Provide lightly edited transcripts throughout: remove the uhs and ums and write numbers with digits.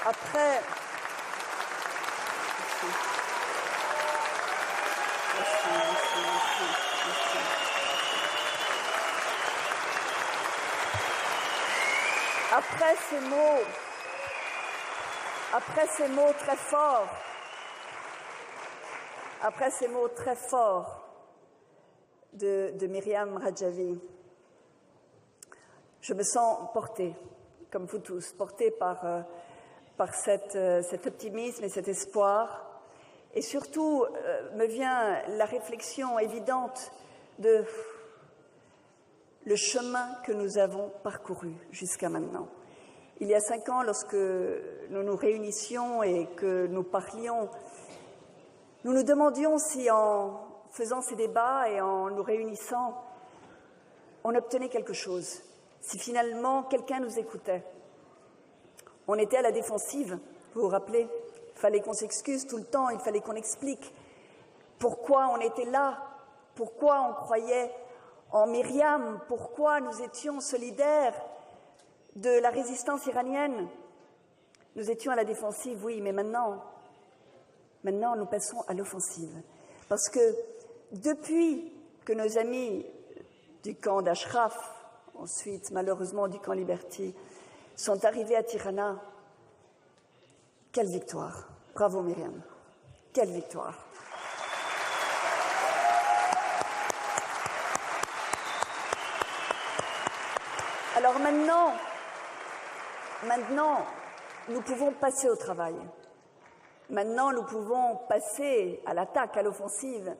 Après, après ces mots très forts de Myriam Radjavi, je me sens portée, comme vous tous, portée par cet optimisme et cet espoir. Et surtout, me vient la réflexion évidente de le chemin que nous avons parcouru jusqu'à maintenant. Il y a 5 ans, lorsque nous nous réunissions et que nous parlions, nous nous demandions si en faisant ces débats et en nous réunissant, on obtenait quelque chose, si finalement quelqu'un nous écoutait. On était à la défensive, vous vous rappelez? Il fallait qu'on s'excuse tout le temps, il fallait qu'on explique pourquoi on était là, pourquoi on croyait en Myriam, pourquoi nous étions solidaires de la résistance iranienne. Nous étions à la défensive, oui, mais maintenant nous passons à l'offensive. Parce que depuis que nos amis du camp d'Ashraf, ensuite malheureusement du camp Liberty, sont arrivés à Tirana, quelle victoire! Bravo Myriam, quelle victoire! Alors maintenant, nous pouvons passer au travail. Maintenant, nous pouvons passer à l'attaque, à l'offensive.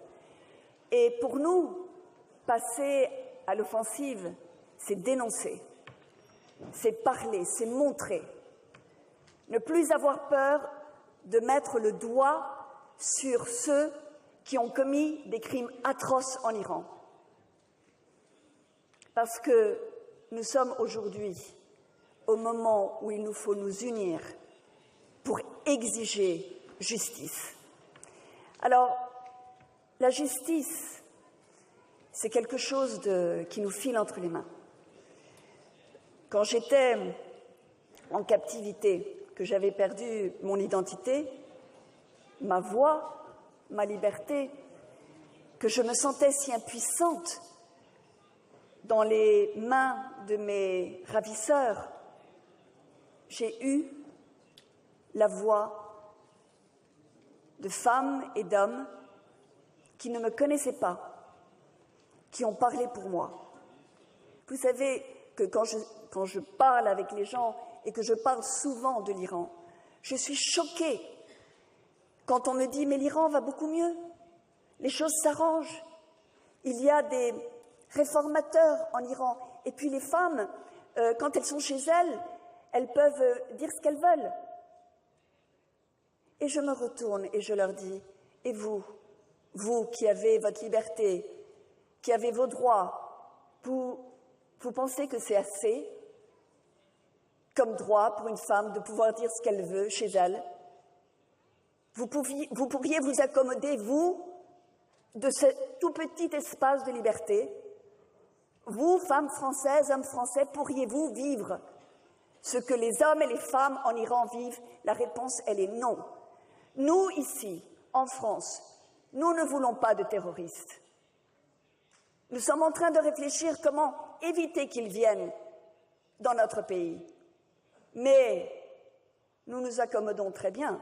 Et pour nous, passer à l'offensive, c'est dénoncer, c'est parler, c'est montrer. Ne plus avoir peur de mettre le doigt sur ceux qui ont commis des crimes atroces en Iran. Parce que nous sommes aujourd'hui au moment où il nous faut nous unir pour exiger justice. Alors, la justice, c'est quelque chose qui nous file entre les mains. Quand j'étais en captivité, que j'avais perdu mon identité, ma voix, ma liberté, que je me sentais si impuissante dans les mains de mes ravisseurs, j'ai eu la voix de femmes et d'hommes qui ne me connaissaient pas, qui ont parlé pour moi. Vous savez que quand je parle avec les gens et que je parle souvent de l'Iran, je suis choquée quand on me dit « mais l'Iran va beaucoup mieux, les choses s'arrangent, il y a des réformateurs en Iran, et puis les femmes, quand elles sont chez elles, elles peuvent dire ce qu'elles veulent. » Et je me retourne et je leur dis « et vous qui avez votre liberté, qui avez vos droits, vous pensez que c'est assez comme droit pour une femme de pouvoir dire ce qu'elle veut chez elle? Vous pourriez vous accommoder, vous, de ce tout petit espace de liberté? Vous, femmes françaises, hommes français, pourriez-vous vivre ce que les hommes et les femmes en Iran vivent? La réponse, elle est non. Nous, ici, en France, nous ne voulons pas de terroristes. Nous sommes en train de réfléchir comment éviter qu'ils viennent dans notre pays. Mais nous nous accommodons très bien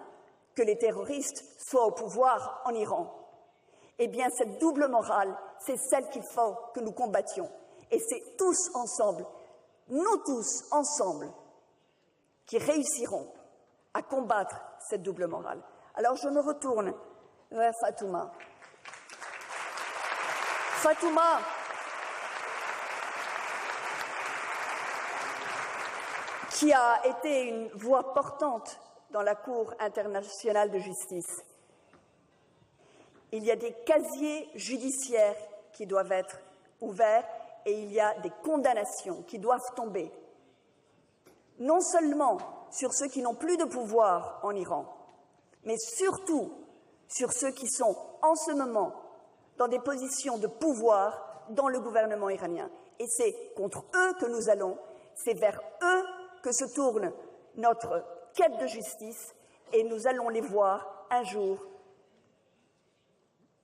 que les terroristes soient au pouvoir en Iran. Eh bien, cette double morale, c'est celle qu'il faut que nous combattions. Et c'est tous ensemble, nous tous ensemble, qui réussiront à combattre cette double morale. Alors je me retourne vers Fatouma. Fatouma, qui a été une voix portante dans la Cour internationale de justice. Il y a des casiers judiciaires qui doivent être ouverts et il y a des condamnations qui doivent tomber, non seulement sur ceux qui n'ont plus de pouvoir en Iran, mais surtout sur ceux qui sont en ce moment dans des positions de pouvoir dans le gouvernement iranien. Et c'est contre eux que nous allons, c'est vers eux que se tourne notre quête de justice et nous allons les voir un jour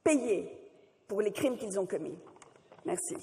payer pour les crimes qu'ils ont commis. Merci.